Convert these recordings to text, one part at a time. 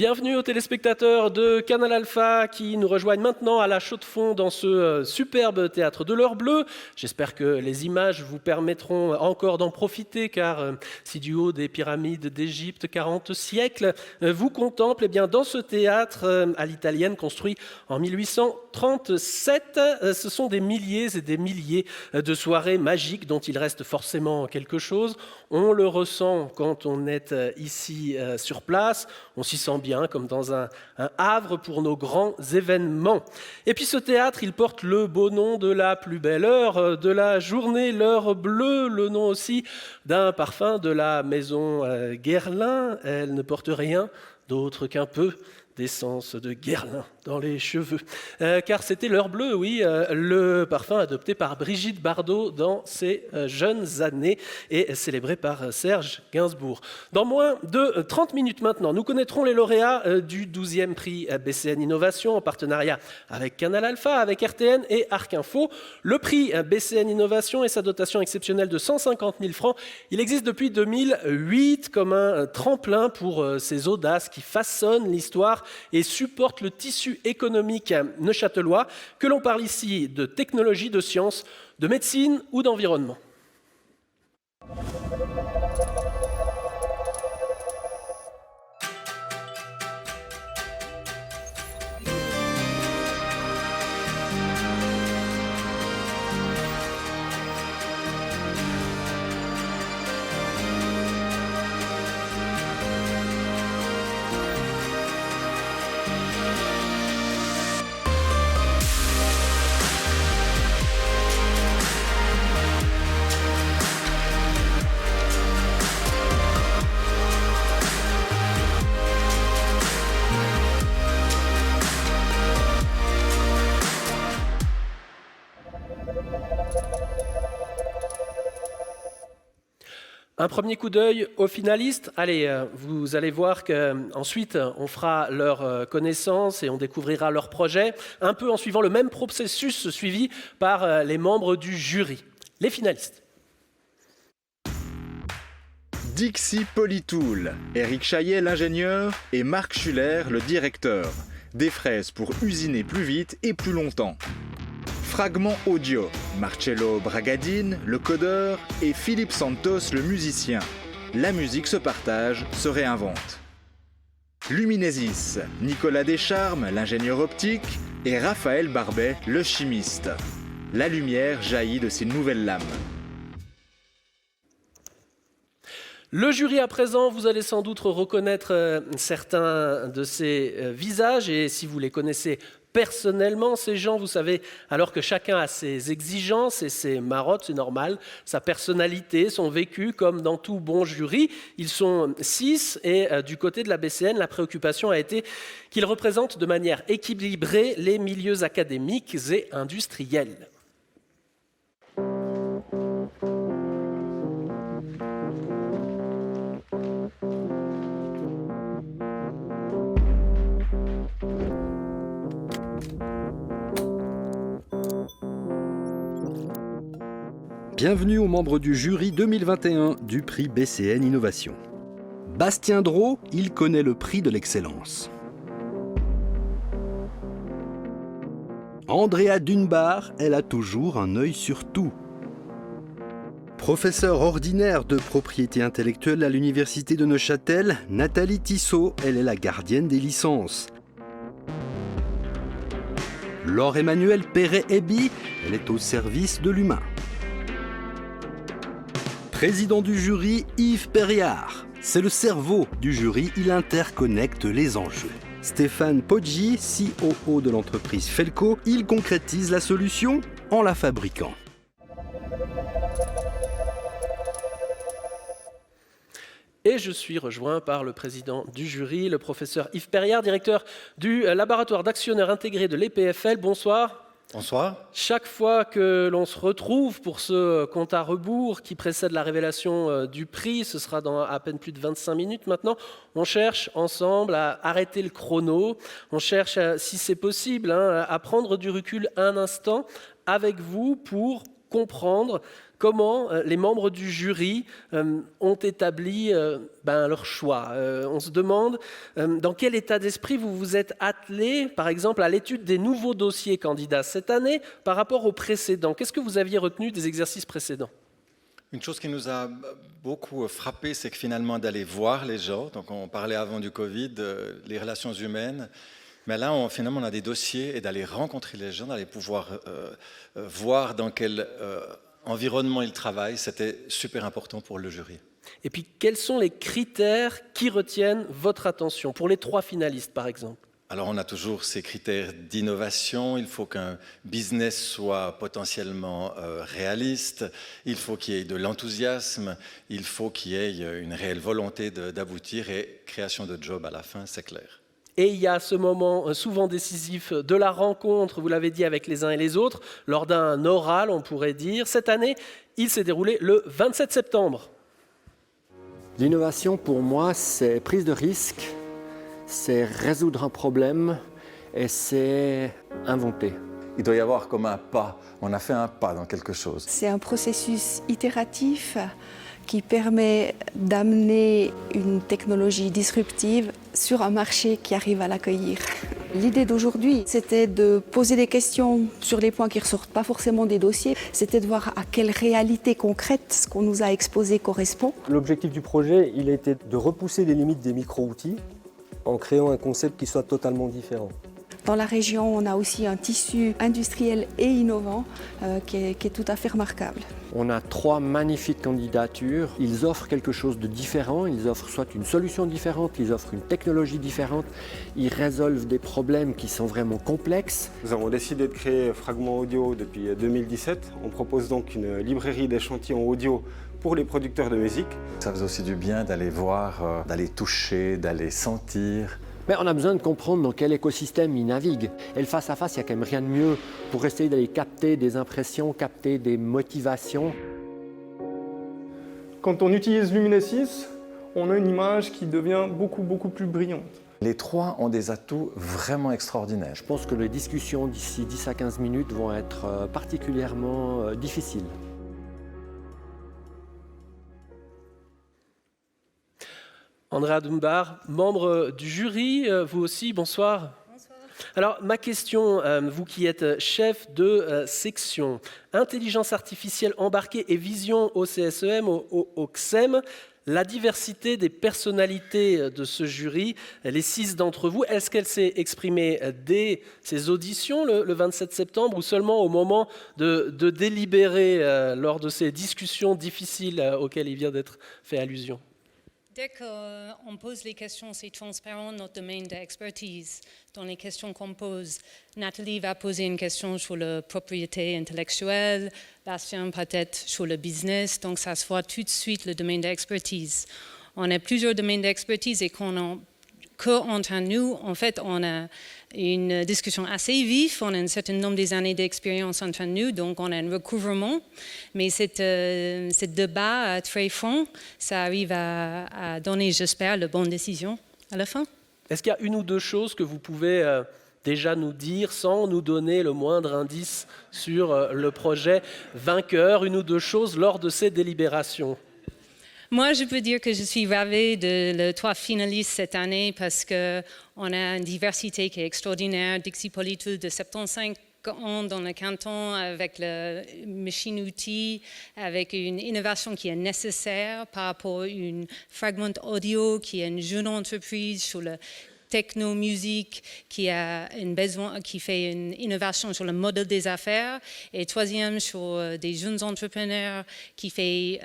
Bienvenue aux téléspectateurs de Canal Alpha qui nous rejoignent maintenant à la Chaux-de-Fonds dans ce superbe théâtre de l'Heure Bleue. J'espère que les images vous permettront encore d'en profiter car si du haut des pyramides d'Égypte, 40 siècles, vous contemple, eh bien, dans ce théâtre à l'italienne construit en 1837, ce sont des milliers et des milliers de soirées magiques dont il reste forcément quelque chose. On le ressent quand on est ici sur place, on s'y sent bien, comme dans un havre pour nos grands événements. Et puis ce théâtre, il porte le beau nom de la plus belle heure de la journée, l'heure bleue, le nom aussi d'un parfum de la maison Guerlain. Elle ne porte rien d'autre qu'un peu d'essence de Guerlain dans les cheveux. Car c'était l'heure bleue, oui, le parfum adopté par Brigitte Bardot dans ses jeunes années et célébré par Serge Gainsbourg. Dans moins de 30 minutes maintenant, nous connaîtrons les lauréats du 12e prix BCN Innovation en partenariat avec Canal Alpha, avec RTN et Arc Info. Le prix BCN Innovation et sa dotation exceptionnelle de 150 000 francs, il existe depuis 2008 comme un tremplin pour ces audaces qui façonnent l'histoire et supportent le tissu économique neuchâtelois, que l'on parle ici de technologie, de sciences, de médecine ou d'environnement. Un premier coup d'œil aux finalistes. Allez, vous allez voir qu'ensuite, on fera leur connaissance et on découvrira leur projet, un peu en suivant le même processus suivi par les membres du jury. Les finalistes. Dixie Polytool, Éric Chaillet l'ingénieur et Marc Schuller le directeur. Des fraises pour usiner plus vite et plus longtemps. Fragment audio, Marcello Bragadine, le codeur, et Philippe Santos, le musicien. La musique se partage, se réinvente. Luminesis, Nicolas Descharmes, l'ingénieur optique, et Raphaël Barbet, le chimiste. La lumière jaillit de ses nouvelles lames. Le jury à présent, vous allez sans doute reconnaître certains de ces visages, et si vous les connaissez personnellement, ces gens, vous savez, alors que chacun a ses exigences et ses marottes, c'est normal, sa personnalité, son vécu, comme dans tout bon jury. Ils sont 6 et du côté de la BCN, la préoccupation a été qu'ils représentent de manière équilibrée les milieux académiques et industriels. Bienvenue aux membres du jury 2021 du prix BCN Innovation. Bastien Drault, il connaît le prix de l'excellence. Andrea Dunbar, elle a toujours un œil sur tout. Professeure ordinaire de propriété intellectuelle à l'université de Neuchâtel, Nathalie Tissot, elle est la gardienne des licences. Laure-Emmanuelle Perret-Eby, elle est au service de l'humain. Président du jury, Yves Perriard. C'est le cerveau du jury, il interconnecte les enjeux. Stéphane Poggi, COO de l'entreprise Felco, il concrétise la solution en la fabriquant. Et je suis rejoint par le président du jury, le professeur Yves Perriard, directeur du laboratoire d'actionneurs intégrés de l'EPFL. Bonsoir. Bonsoir. Chaque fois que l'on se retrouve pour ce compte à rebours qui précède la révélation du prix, ce sera dans à peine plus de 25 minutes maintenant, on cherche ensemble à arrêter le chrono, on cherche, si c'est possible, à prendre du recul un instant avec vous pour comprendre comment les membres du jury ont établi leur choix. On se demande dans quel état d'esprit vous vous êtes attelé, par exemple, à l'étude des nouveaux dossiers candidats cette année par rapport aux précédents. Qu'est-ce que vous aviez retenu des exercices précédents ? Une chose qui nous a beaucoup frappé, c'est que finalement d'aller voir les gens, donc on parlait avant du Covid, les relations humaines, mais là finalement on a des dossiers et d'aller rencontrer les gens, d'aller pouvoir voir dans quel environnement ils travaillent, c'était super important pour le jury. Et puis quels sont les critères qui retiennent votre attention pour les 3 finalistes par exemple ? Alors on a toujours ces critères d'innovation, il faut qu'un business soit potentiellement réaliste, il faut qu'il y ait de l'enthousiasme, il faut qu'il y ait une réelle volonté d'aboutir et création de jobs à la fin, c'est clair. Et il y a ce moment souvent décisif de la rencontre, vous l'avez dit, avec les uns et les autres, lors d'un oral, on pourrait dire. Cette année, il s'est déroulé le 27 septembre. L'innovation, pour moi, c'est prise de risque, c'est résoudre un problème et c'est inventer. Il doit y avoir comme un pas, on a fait un pas dans quelque chose. C'est un processus itératif qui permet d'amener une technologie disruptive sur un marché qui arrive à l'accueillir. L'idée d'aujourd'hui, c'était de poser des questions sur les points qui ne ressortent pas forcément des dossiers. C'était de voir à quelle réalité concrète ce qu'on nous a exposé correspond. L'objectif du projet, il était de repousser les limites des micro-outils en créant un concept qui soit totalement différent. Dans la région, on a aussi un tissu industriel et innovant qui est tout à fait remarquable. On a 3 magnifiques candidatures. Ils offrent quelque chose de différent. Ils offrent soit une solution différente, ils offrent une technologie différente. Ils résolvent des problèmes qui sont vraiment complexes. Nous avons décidé de créer Fragment Audio depuis 2017. On propose donc une librairie d'échantillons audio pour les producteurs de musique. Ça faisait aussi du bien d'aller voir, d'aller toucher, d'aller sentir. Mais on a besoin de comprendre dans quel écosystème ils naviguent. Et le face-à-face, il n'y a quand même rien de mieux pour essayer d'aller capter des impressions, capter des motivations. Quand on utilise Luminesys, on a une image qui devient beaucoup plus brillante. Les 3 ont des atouts vraiment extraordinaires. Je pense que les discussions d'ici 10 à 15 minutes vont être particulièrement difficiles. Andrea Dunbar, membre du jury, vous aussi, bonsoir. Bonsoir. Alors, ma question, vous qui êtes chef de section, intelligence artificielle embarquée et vision au CSEM, au CSEM, la diversité des personnalités de ce jury, les 6 d'entre vous, est-ce qu'elle s'est exprimée dès ces auditions le 27 septembre ou seulement au moment de délibérer lors de ces discussions difficiles auxquelles il vient d'être fait allusion ? Dès qu'on pose les questions, c'est transparent notre domaine d'expertise. Dans les questions qu'on pose, Nathalie va poser une question sur la propriété intellectuelle, Bastien peut-être sur le business, donc ça se voit tout de suite le domaine d'expertise. On a plusieurs domaines d'expertise et qu'entre nous, en fait, on a une discussion assez vive, on a un certain nombre d'années d'expérience entre nous, donc on a un recouvrement, mais ce débat très franc, ça arrive à donner, j'espère, la bonne décision à la fin. Est-ce qu'il y a une ou 2 choses que vous pouvez déjà nous dire sans nous donner le moindre indice sur le projet vainqueur, une ou 2 choses lors de ces délibérations ? Moi, je peux dire que je suis ravie de les 3 finalistes cette année parce qu'on a une diversité qui est extraordinaire. Dixie Polytool de 75 ans dans le canton avec le machine-outil, avec une innovation qui est nécessaire par rapport à une Fragment Audio qui est une jeune entreprise sur le techno-musique qui fait une innovation sur le modèle des affaires et 3e sur des jeunes entrepreneurs qui fait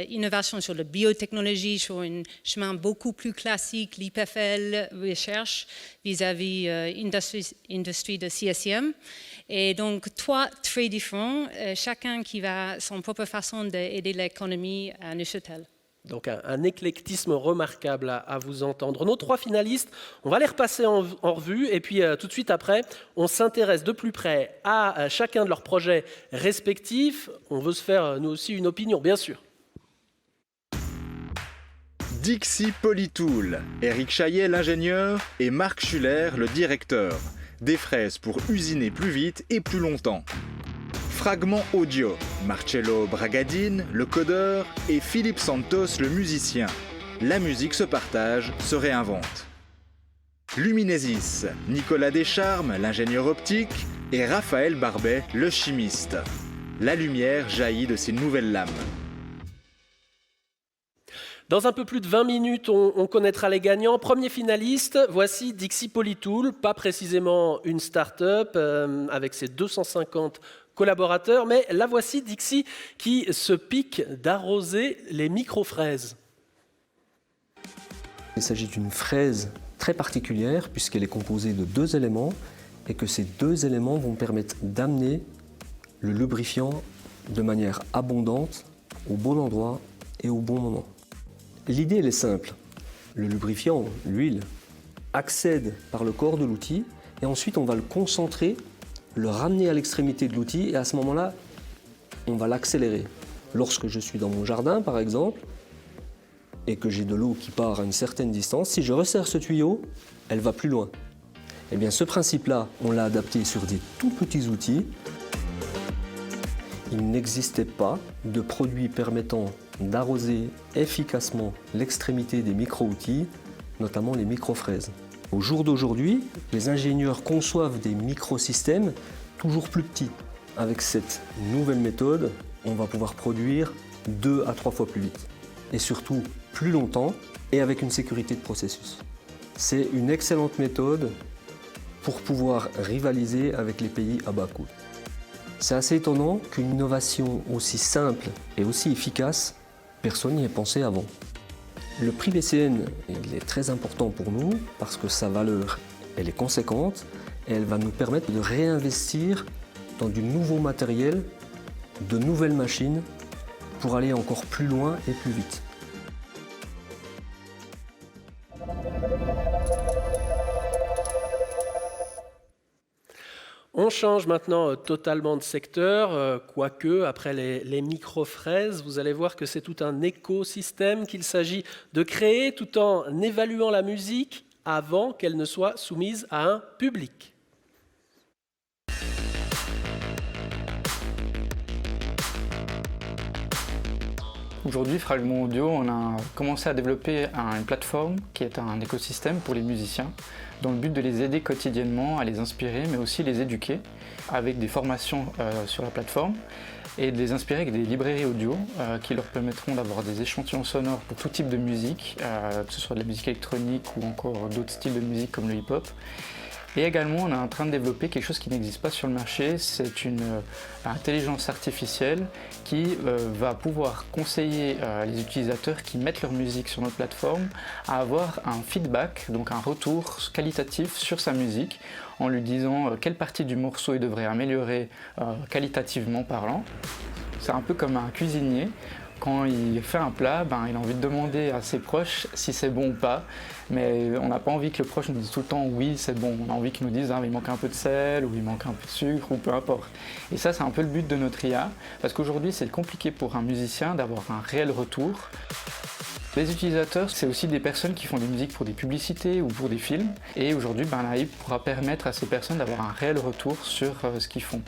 innovation sur la biotechnologie sur un chemin beaucoup plus classique, l'IPFL recherche vis-à-vis industrie de CSIM. Et donc 3 très différents, chacun qui va son propre façon d'aider l'économie à Neuchâtel. Donc un éclectisme remarquable à vous entendre. Nos 3 finalistes, on va les repasser en revue et puis tout de suite après, on s'intéresse de plus près à chacun de leurs projets respectifs. On veut se faire nous aussi une opinion, bien sûr. Dixie Polytool, Eric Chaillet l'ingénieur et Marc Schuller le directeur. Des fraises pour usiner plus vite et plus longtemps. Fragment audio, Marcello Bragadin, le codeur, et Philippe Santos, le musicien. La musique se partage, se réinvente. Luminesis, Nicolas Descharmes, l'ingénieur optique, et Raphaël Barbet, le chimiste. La lumière jaillit de ces nouvelles lames. Dans un peu plus de 20 minutes, on connaîtra les gagnants. Premier finaliste, voici Dixi Polytool, pas précisément une start-up avec ses 250 collaborateurs, mais la voici Dixi qui se pique d'arroser les micro-fraises. Il s'agit d'une fraise très particulière puisqu'elle est composée de 2 éléments et que ces 2 éléments vont permettre d'amener le lubrifiant de manière abondante, au bon endroit et au bon moment. L'idée, elle est simple. Le lubrifiant, l'huile, accède par le corps de l'outil et ensuite on va le concentrer, le ramener à l'extrémité de l'outil et à ce moment-là, on va l'accélérer. Lorsque je suis dans mon jardin, par exemple, et que j'ai de l'eau qui part à une certaine distance, si je resserre ce tuyau, elle va plus loin. Eh bien, ce principe-là, on l'a adapté sur des tout petits outils. Il n'existait pas de produit permettant d'arroser efficacement l'extrémité des micro-outils, notamment les micro-fraises. Au jour d'aujourd'hui, les ingénieurs conçoivent des microsystèmes toujours plus petits. Avec cette nouvelle méthode, on va pouvoir produire 2 à 3 fois plus vite. Et surtout, plus longtemps et avec une sécurité de processus. C'est une excellente méthode pour pouvoir rivaliser avec les pays à bas coût. C'est assez étonnant qu'une innovation aussi simple et aussi efficace, personne n'y ait pensé avant. Le prix BCN, il est très important pour nous parce que sa valeur, elle est conséquente et elle va nous permettre de réinvestir dans du nouveau matériel, de nouvelles machines pour aller encore plus loin et plus vite. On change maintenant totalement de secteur, quoique après les micro-fraises, vous allez voir que c'est tout un écosystème qu'il s'agit de créer tout en évaluant la musique avant qu'elle ne soit soumise à un public. Aujourd'hui, Fragment Audio, on a commencé à développer une plateforme qui est un écosystème pour les musiciens, dans le but de les aider quotidiennement à les inspirer, mais aussi les éduquer avec des formations sur la plateforme et de les inspirer avec des librairies audio qui leur permettront d'avoir des échantillons sonores pour tout type de musique, que ce soit de la musique électronique ou encore d'autres styles de musique comme le hip-hop. Et également, on est en train de développer quelque chose qui n'existe pas sur le marché, c'est une intelligence artificielle qui va pouvoir conseiller les utilisateurs qui mettent leur musique sur notre plateforme à avoir un feedback, donc un retour qualitatif sur sa musique, en lui disant quelle partie du morceau il devrait améliorer qualitativement parlant. C'est un peu comme un cuisinier. Quand il fait un plat, il a envie de demander à ses proches si c'est bon ou pas, mais on n'a pas envie que le proche nous dise tout le temps oui c'est bon, on a envie qu'il nous dise il manque un peu de sel ou il manque un peu de sucre ou peu importe. Et ça c'est un peu le but de notre IA, parce qu'aujourd'hui c'est compliqué pour un musicien d'avoir un réel retour. Les utilisateurs, c'est aussi des personnes qui font des musiques pour des publicités ou pour des films, et aujourd'hui l'IA pourra permettre à ces personnes d'avoir un réel retour sur ce qu'ils font.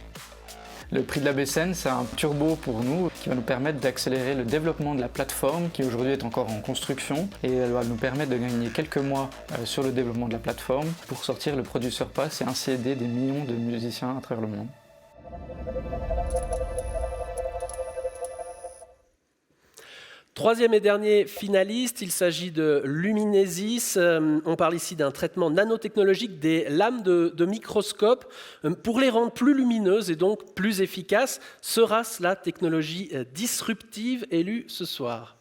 Le prix de la BCN, c'est un turbo pour nous qui va nous permettre d'accélérer le développement de la plateforme qui aujourd'hui est encore en construction et elle va nous permettre de gagner quelques mois sur le développement de la plateforme pour sortir le Producer Pass et ainsi aider des millions de musiciens à travers le monde. Troisième et dernier finaliste, il s'agit de Luminesis. On parle ici d'un traitement nanotechnologique des lames de microscope pour les rendre plus lumineuses et donc plus efficaces. Sera-ce la technologie disruptive élue ce soir ?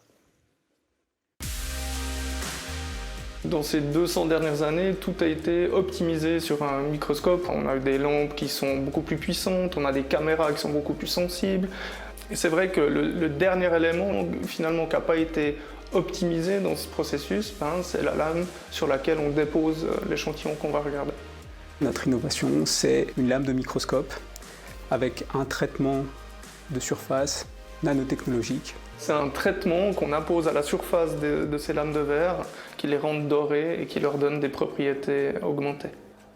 Dans ces 200 dernières années, tout a été optimisé sur un microscope. On a des lampes qui sont beaucoup plus puissantes, on a des caméras qui sont beaucoup plus sensibles. Et c'est vrai que le dernier élément finalement qui n'a pas été optimisé dans ce processus, c'est la lame sur laquelle on dépose l'échantillon qu'on va regarder. Notre innovation, c'est une lame de microscope avec un traitement de surface nanotechnologique. C'est un traitement qu'on impose à la surface de ces lames de verre qui les rendent dorées et qui leur donne des propriétés augmentées.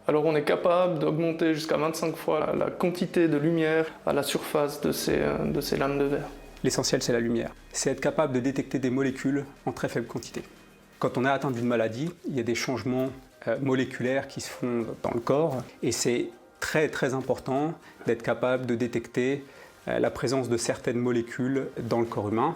Alors on est capable d'augmenter jusqu'à 25 fois la quantité de lumière à la surface de ces lames de verre. L'essentiel, c'est la lumière. C'est être capable de détecter des molécules en très faible quantité. Quand on est atteint d'une maladie, il y a des changements moléculaires qui se font dans le corps et c'est très très important d'être capable de détecter la présence de certaines molécules dans le corps humain.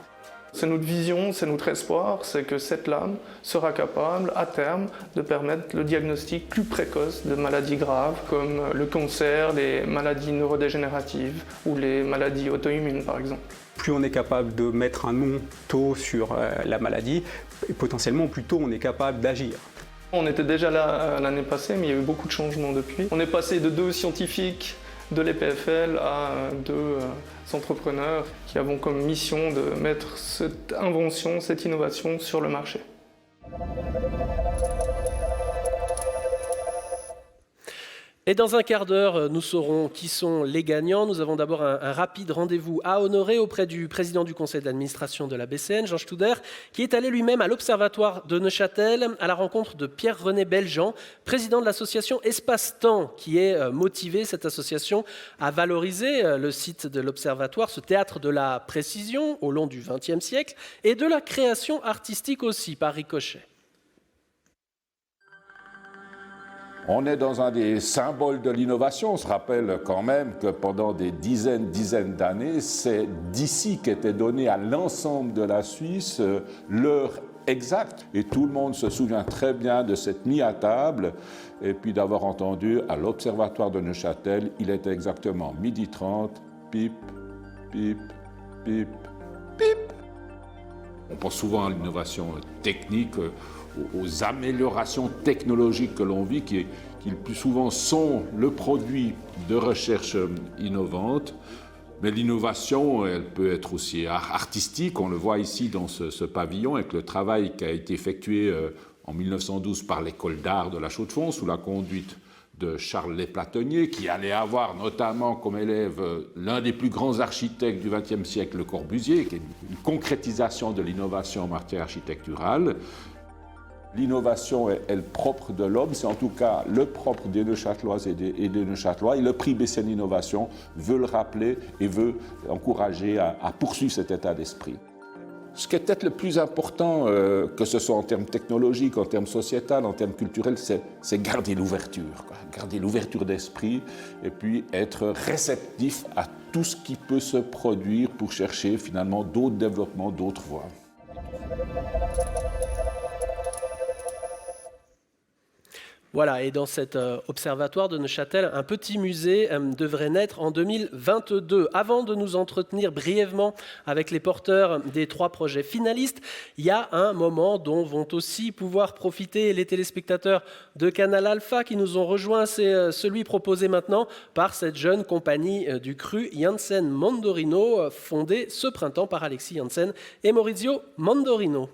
C'est notre vision, c'est notre espoir, c'est que cette lame sera capable, à terme, de permettre le diagnostic plus précoce de maladies graves, comme le cancer, les maladies neurodégénératives ou les maladies auto-immunes, par exemple. Plus on est capable de mettre un nom tôt sur la maladie, et potentiellement plus tôt on est capable d'agir. On était déjà là l'année passée, mais il y a eu beaucoup de changements depuis. On est passé de 2 scientifiques de l'EPFL à 2 entrepreneurs qui avons comme mission de mettre cette invention, cette innovation sur le marché. Et dans un quart d'heure, nous saurons qui sont les gagnants. Nous avons d'abord un rapide rendez-vous à honorer auprès du président du conseil d'administration de la BCN, Jean Studer, qui est allé lui-même à l'Observatoire de Neuchâtel à la rencontre de Pierre-René Beljean, président de l'association Espace-Temps, qui est motivé, cette association, à valoriser le site de l'Observatoire, ce théâtre de la précision au long du XXe siècle et de la création artistique aussi, par ricochet. On est dans un des symboles de l'innovation. On se rappelle quand même que pendant des dizaines d'années, c'est d'ici qu'était donnée à l'ensemble de la Suisse l'heure exacte. Et tout le monde se souvient très bien de cette mise à table et puis d'avoir entendu à l'Observatoire de Neuchâtel, il était exactement 12h30, pip, pip, pip, pip. On pense souvent à l'innovation technique, aux améliorations technologiques que l'on vit, qui le plus souvent sont le produit de recherches innovantes. Mais l'innovation, elle peut être aussi artistique. On le voit ici dans ce pavillon avec le travail qui a été effectué en 1912 par l'école d'art de la Chaux-de-Fonds sous la conduite de Charles Lesplatonier, qui allait avoir notamment comme élève l'un des plus grands architectes du XXe siècle, Le Corbusier, qui est une concrétisation de l'innovation en matière architecturale. L'innovation est le propre de l'homme, c'est en tout cas le propre des Neuchâteloises et des Neuchâtelois. Et le prix BCN Innovation veut le rappeler et veut encourager à poursuivre cet état d'esprit. Ce qui est peut-être le plus important, que ce soit en termes technologiques, en termes sociétals, en termes culturels, c'est garder l'ouverture. Garder l'ouverture d'esprit et puis être réceptif à tout ce qui peut se produire pour chercher finalement d'autres développements, d'autres voies. Voilà, et dans cet observatoire de Neuchâtel, un petit musée devrait naître en 2022. Avant de nous entretenir brièvement avec les porteurs des 3 projets finalistes, il y a un moment dont vont aussi pouvoir profiter les téléspectateurs de Canal Alpha qui nous ont rejoints. C'est celui proposé maintenant par cette jeune compagnie du cru Janssen Mondorino, fondée ce printemps par Alexis Janssen et Maurizio Mondorino.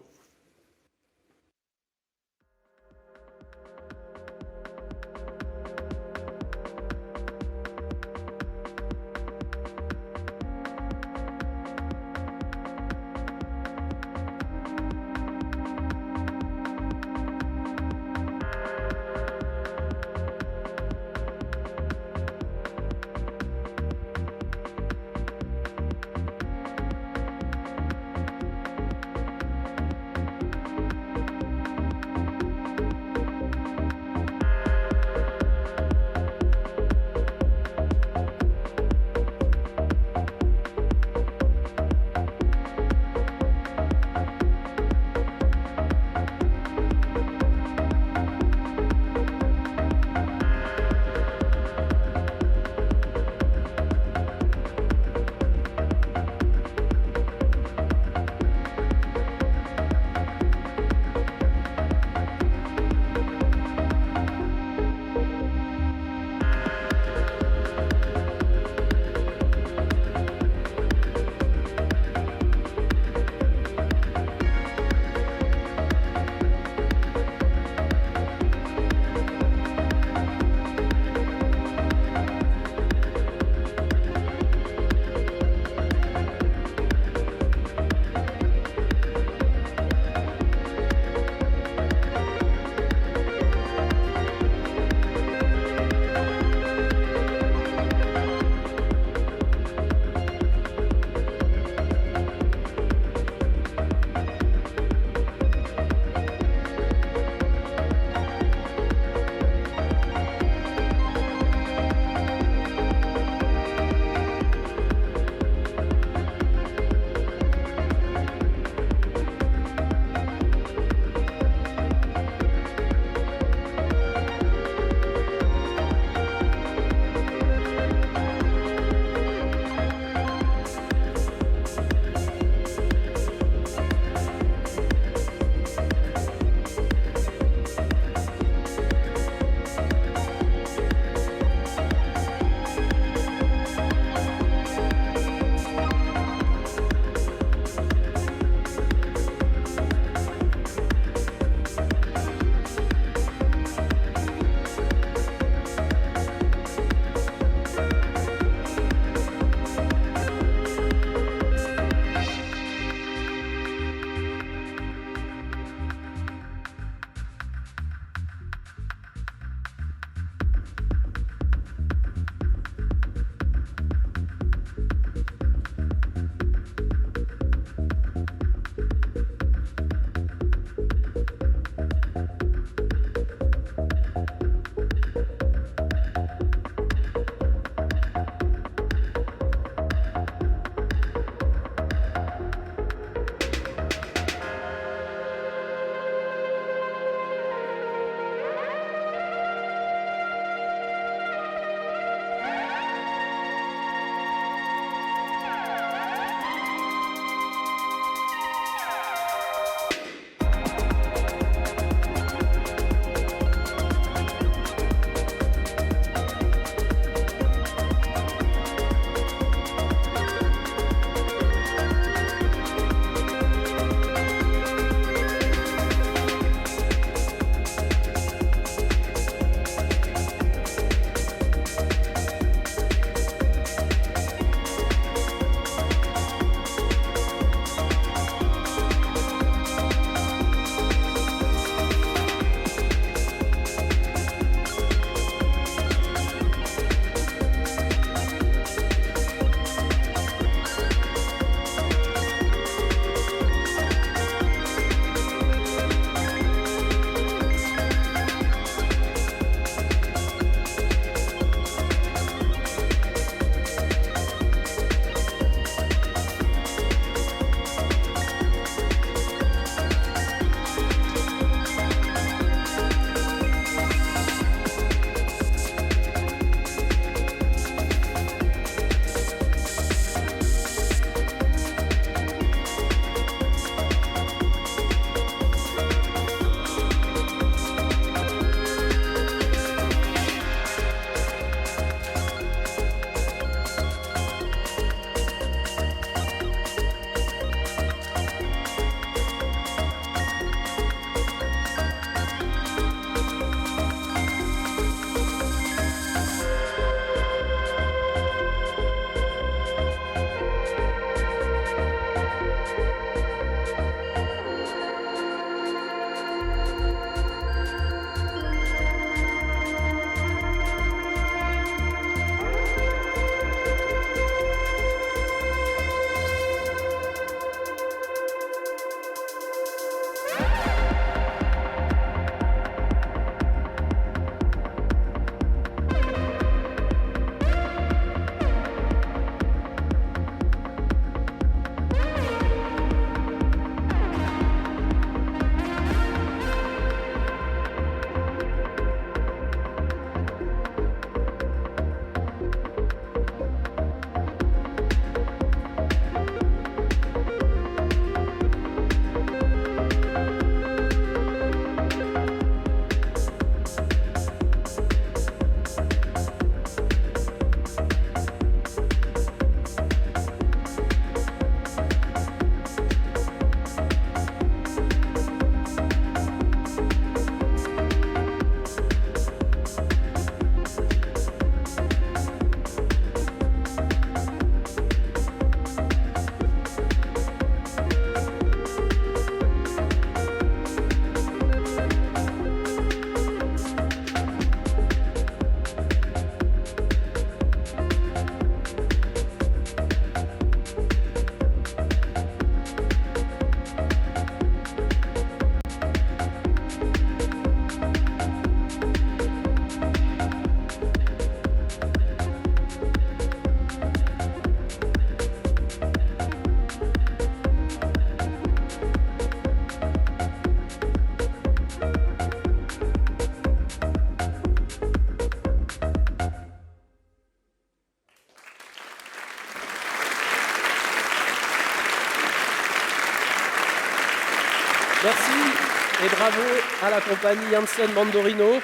Bravo à la compagnie Janssen Mandorino.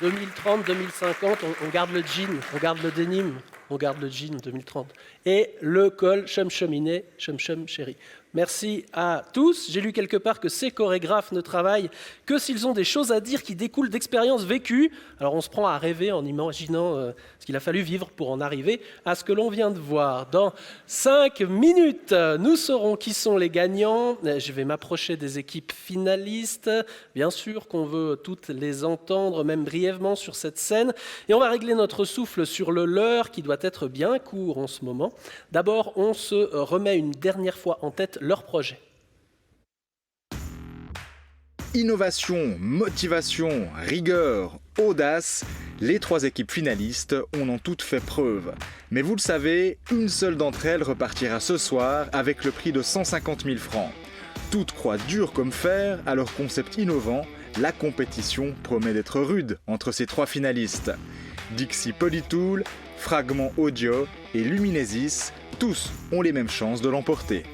2030, 2050, on garde le jean, on garde le denim, on garde le jean 2030. Et le col chum cheminé, chum chum chéri. Merci à tous. J'ai lu quelque part que ces chorégraphes ne travaillent que s'ils ont des choses à dire qui découlent d'expériences vécues. Alors on se prend à rêver en imaginant ce qu'il a fallu vivre pour en arriver à ce que l'on vient de voir. Dans 5 minutes, nous saurons qui sont les gagnants. Je vais m'approcher des équipes finalistes. Bien sûr qu'on veut toutes les entendre, même brièvement sur cette scène. Et on va régler notre souffle sur le leur qui doit être bien court en ce moment. D'abord, on se remet une dernière fois en tête leur projet. Innovation, motivation, rigueur, audace, les 3 équipes finalistes en ont toutes fait preuve. Mais vous le savez, une seule d'entre elles repartira ce soir avec le prix de 150 000 francs. Toutes croient dur comme fer à leur concept innovant. La compétition promet d'être rude entre ces 3 finalistes. Dixie Polytool, Fragment Audio et Luminesis, tous ont les mêmes chances de l'emporter.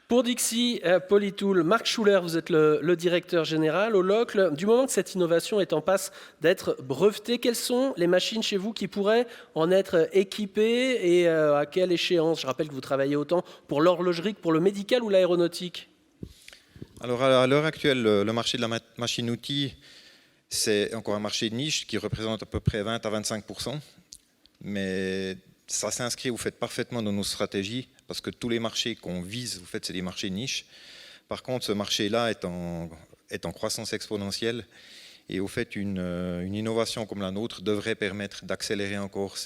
Pour Dixie Polytool, Marc Schuller, vous êtes le directeur général au Locle. Du moment que cette innovation est en passe d'être brevetée, quelles sont les machines chez vous qui pourraient en être équipées et à quelle échéance? Je rappelle que vous travaillez autant pour l'horlogerie que pour le médical ou l'aéronautique. Alors à l'heure actuelle, le marché de la machine-outil, c'est encore un marché de niche qui représente à peu près 20 à 25%. Mais ça s'inscrit, vous faites parfaitement dans nos stratégies, parce que tous les marchés qu'on vise, vous faites, c'est des marchés de niche. Par contre, ce marché-là est en croissance exponentielle. Et au fait, une innovation comme la nôtre devrait permettre d'accélérer encore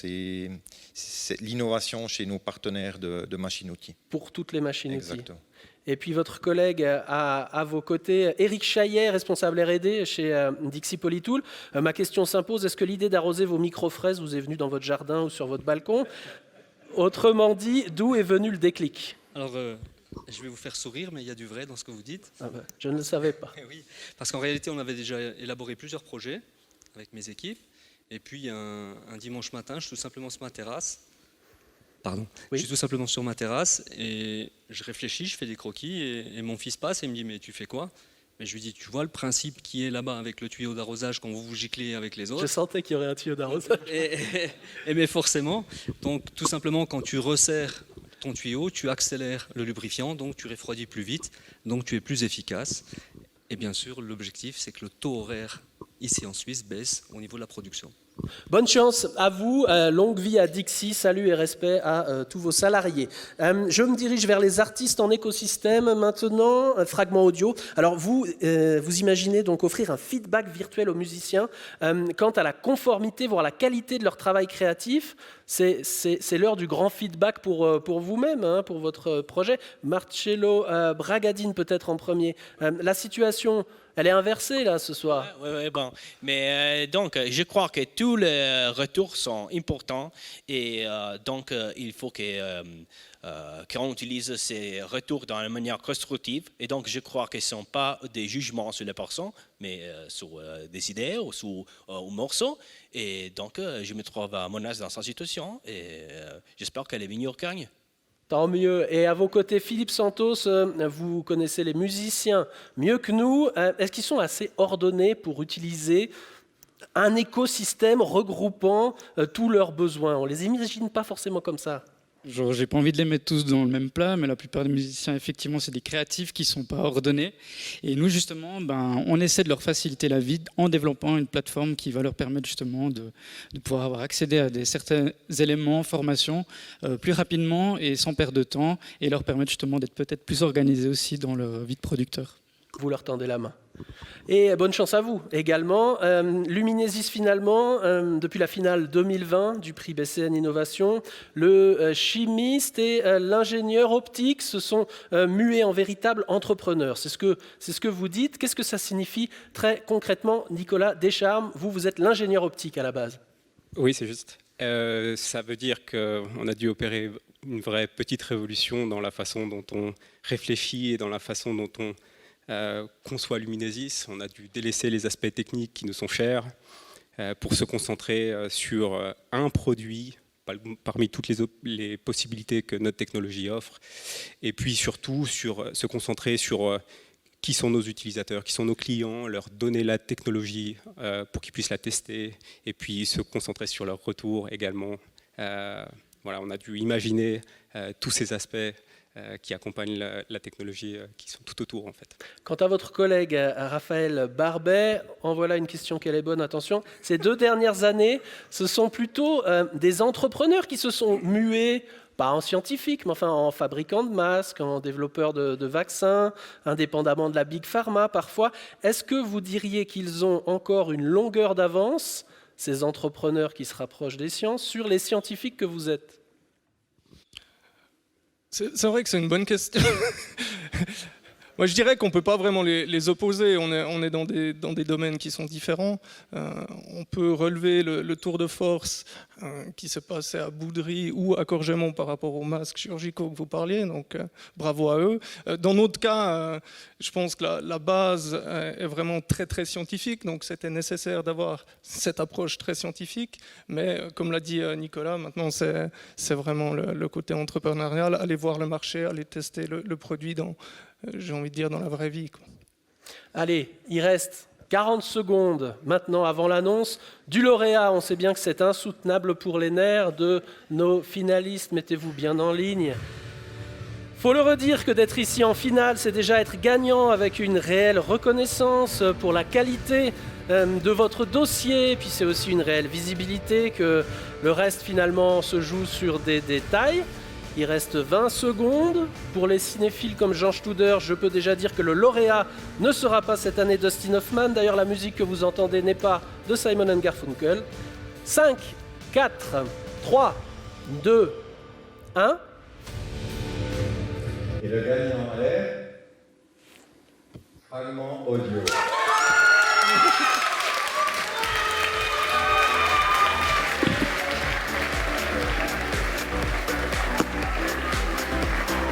l'innovation chez nos partenaires de machines-outils. Pour toutes les machines-outils. Exactement. Et puis votre collègue à vos côtés, Éric Chaillet, responsable R&D chez Dixie Polytool. Ma question s'impose, est-ce que l'idée d'arroser vos micro-fraises vous est venue dans votre jardin ou sur votre balcon? Autrement dit, d'où est venu le déclic? Alors, je vais vous faire sourire, mais il y a du vrai dans ce que vous dites. Ah ben, je ne le savais pas. Oui, parce qu'en réalité, on avait déjà élaboré plusieurs projets avec mes équipes. Et puis, un dimanche matin, je suis tout simplement sur ma terrasse. Pardon. Oui. Je suis tout simplement sur ma terrasse et je réfléchis, je fais des croquis et mon fils passe et me dit « Mais tu fais quoi ?» Mais je lui dis, tu vois le principe qui est là-bas avec le tuyau d'arrosage quand vous vous giclez avec les autres. Je sentais qu'il y aurait un tuyau d'arrosage. Mais forcément, donc tout simplement quand tu resserres ton tuyau, tu accélères le lubrifiant, donc tu refroidis plus vite, donc tu es plus efficace. Et bien sûr, l'objectif, c'est que le taux horaire ici en Suisse baisse au niveau de la production. Bonne chance à vous, longue vie à Dixie, salut et respect à tous vos salariés. Je me dirige vers les artistes en écosystème maintenant, Fragment Audio. Alors vous imaginez donc offrir un feedback virtuel aux musiciens quant à la conformité, voire la qualité de leur travail créatif. C'est l'heure du grand feedback pour vous-même, hein, pour votre projet. Marcello Bragadin peut-être en premier. La situation... Elle est inversée là ce soir. Oui, bon. Mais donc, je crois que tous les retours sont importants et donc il faut qu'on utilise ces retours d'une manière constructive. Et donc, je crois que ce ne sont pas des jugements sur les personnes, mais sur des idées ou sur un morceau. Et donc, je me trouve à mon aise dans cette situation et j'espère que les meilleurs gagnent. Tant mieux. Et à vos côtés, Philippe Santos, vous connaissez les musiciens mieux que nous. Est-ce qu'ils sont assez ordonnés pour utiliser un écosystème regroupant tous leurs besoins? On ne les imagine pas forcément comme ça. J'ai pas envie de les mettre tous dans le même plat, mais la plupart des musiciens, effectivement, c'est des créatifs qui sont pas ordonnés. Et nous, justement, on essaie de leur faciliter la vie en développant une plateforme qui va leur permettre justement de pouvoir avoir accédé à certains éléments, formations, plus rapidement et sans perdre de temps, et leur permettre justement d'être peut-être plus organisés aussi dans leur vie de producteur. Vous leur tendez la main. Et bonne chance à vous également. Luminesis finalement, depuis la finale 2020 du prix BCN Innovation, le chimiste et l'ingénieur optique se sont mués en véritables entrepreneurs. C'est ce que vous dites. Qu'est-ce que ça signifie très concrètement, Nicolas Descharmes? Vous êtes l'ingénieur optique à la base. Oui, c'est juste. Ça veut dire qu'on a dû opérer une vraie petite révolution dans la façon dont on réfléchit et dans la façon dont on conçoit Luminesis. On a dû délaisser les aspects techniques qui nous sont chers pour se concentrer sur un produit parmi toutes les possibilités que notre technologie offre. Et puis surtout, se concentrer sur qui sont nos utilisateurs, qui sont nos clients, leur donner la technologie pour qu'ils puissent la tester, et puis se concentrer sur leur retour également. Voilà, on a dû imaginer tous ces aspects qui accompagnent la technologie, qui sont tout autour en fait. Quant à votre collègue Raphaël Barbet, en voilà une question qui est bonne, attention. Ces 2 dernières années, ce sont plutôt des entrepreneurs qui se sont mués, pas en scientifiques, mais enfin en fabricants de masques, en développeurs de vaccins, indépendamment de la Big Pharma parfois. Est-ce que vous diriez qu'ils ont encore une longueur d'avance, ces entrepreneurs qui se rapprochent des sciences, sur les scientifiques que vous êtes ? C'est vrai que c'est une bonne question. Moi, je dirais qu'on ne peut pas vraiment les opposer. On est dans des domaines qui sont différents. On peut relever le tour de force qui s'est passé à Boudry ou à Corgemont par rapport aux masques chirurgicaux que vous parliez. Donc, bravo à eux. Dans notre cas, je pense que la base est vraiment très, très scientifique. Donc, c'était nécessaire d'avoir cette approche très scientifique. Mais, comme l'a dit Nicolas, maintenant, c'est vraiment le côté entrepreneurial. Aller voir le marché, aller tester le produit j'ai envie de dire, dans la vraie vie, quoi. Allez, il reste 40 secondes maintenant avant l'annonce du lauréat. On sait bien que c'est insoutenable pour les nerfs de nos finalistes. Mettez-vous bien en ligne. Faut le redire que d'être ici en finale, c'est déjà être gagnant avec une réelle reconnaissance pour la qualité de votre dossier. Puis c'est aussi une réelle visibilité, que le reste finalement se joue sur des détails. Il reste 20 secondes. Pour les cinéphiles comme Jean Studer, je peux déjà dire que le lauréat ne sera pas cette année Dustin Hoffman. D'ailleurs, la musique que vous entendez n'est pas de Simon & Garfunkel. 5, 4, 3, 2, 1. Et le gagnant est Fragment Audio.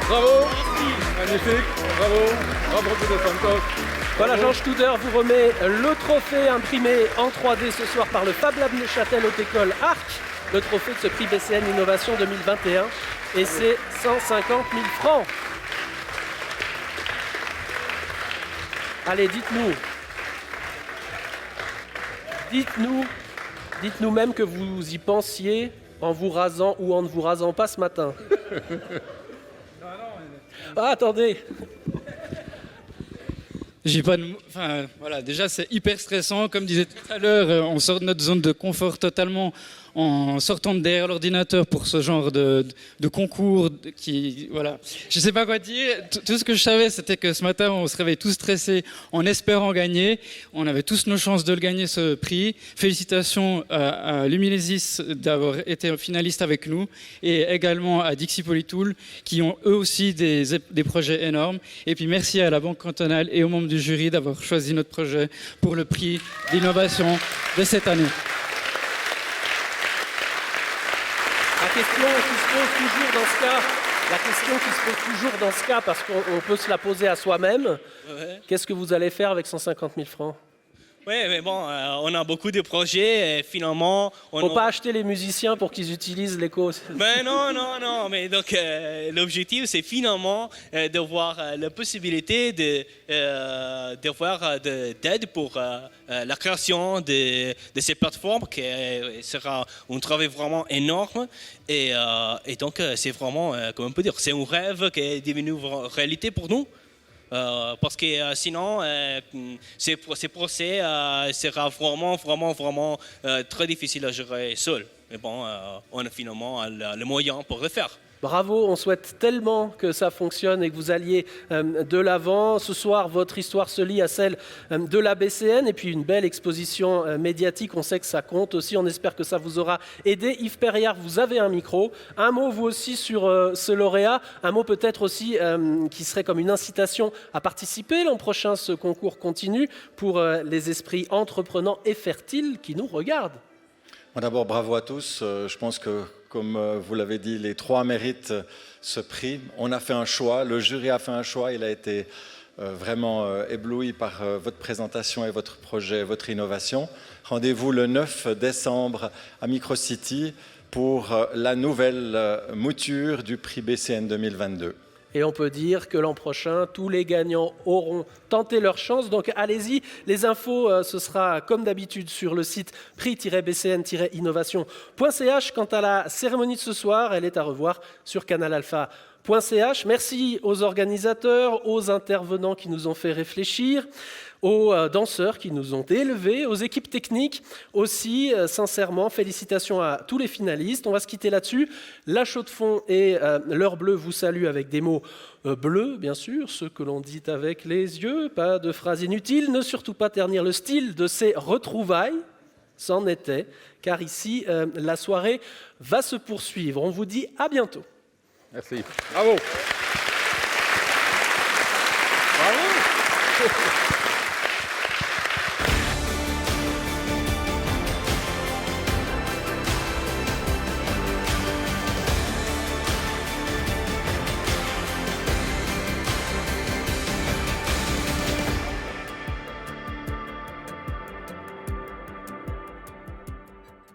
Bravo, magnifique, bravo de Santos. Voilà, Jean Studer vous remet le trophée imprimé en 3D ce soir par le Fab Lab Neuchâtel Haute École Arc, le trophée de ce prix BCN Innovation 2021, et c'est 150 000 francs. Allez, dites-nous même que vous y pensiez en vous rasant ou en ne vous rasant pas ce matin. Ah, attendez. J'ai pas de... Enfin, voilà, déjà c'est hyper stressant, comme disait tout à l'heure, on sort de notre zone de confort totalement en sortant de derrière l'ordinateur pour ce genre de concours qui, voilà, je sais pas quoi dire. Tout ce que je savais, c'était que ce matin on se réveille tous stressés en espérant gagner. On avait tous nos chances de le gagner, ce prix. Félicitations à Luminesis d'avoir été finaliste avec nous, et également à Dixie Polytool qui ont eux aussi des projets énormes. Et puis merci à la Banque cantonale et aux membres du jury d'avoir choisi notre projet pour le prix d'innovation de cette année. La question qui se pose toujours dans ce cas, parce qu'on peut se la poser à soi-même, ouais. Qu'est-ce que vous allez faire avec 150 000 francs ? Oui, mais bon, on a beaucoup de projets et finalement... Faut pas acheter les musiciens pour qu'ils utilisent l'écho. Ben non, mais donc l'objectif c'est finalement d'avoir la possibilité d'avoir d'aide pour la création de ces plateformes qui sera un travail vraiment énorme et donc c'est vraiment, comment on peut dire, c'est un rêve qui est devenu réalité pour nous. Parce que sinon, ces procès sera vraiment très difficile à gérer seul. Mais bon, on a finalement le moyen pour le faire. Bravo, on souhaite tellement que ça fonctionne et que vous alliez de l'avant. Ce soir, votre histoire se lie à celle de la BCN et puis une belle exposition médiatique. On sait que ça compte aussi, on espère que ça vous aura aidé. Yves Perriard, vous avez un micro. Un mot, vous aussi, sur ce lauréat. Un mot peut-être aussi qui serait comme une incitation à participer l'an prochain. Ce concours continue pour les esprits entreprenants et fertiles qui nous regardent. D'abord, bravo à tous. Je pense que, comme vous l'avez dit, les 3 méritent ce prix. On a fait un choix, le jury a fait un choix. Il a été vraiment ébloui par votre présentation et votre projet, votre innovation. Rendez-vous le 9 décembre à Microcity pour la nouvelle mouture du prix BCN 2022. Et on peut dire que l'an prochain, tous les gagnants auront tenté leur chance. Donc allez-y, les infos, ce sera comme d'habitude sur le site prix-bcn-innovation.ch. Quant à la cérémonie de ce soir, elle est à revoir sur canalalpha.ch. Merci aux organisateurs, aux intervenants qui nous ont fait réfléchir, aux danseurs qui nous ont élevés, aux équipes techniques aussi. Sincèrement, félicitations à tous les finalistes. On va se quitter là-dessus. La Chaux-de-Fonds et l'heure bleue vous saluent avec des mots bleus, bien sûr, ceux que l'on dit avec les yeux. Pas de phrases inutiles. Ne surtout pas ternir le style de ces retrouvailles. C'en était, car ici, la soirée va se poursuivre. On vous dit à bientôt. Merci. Bravo. Bravo.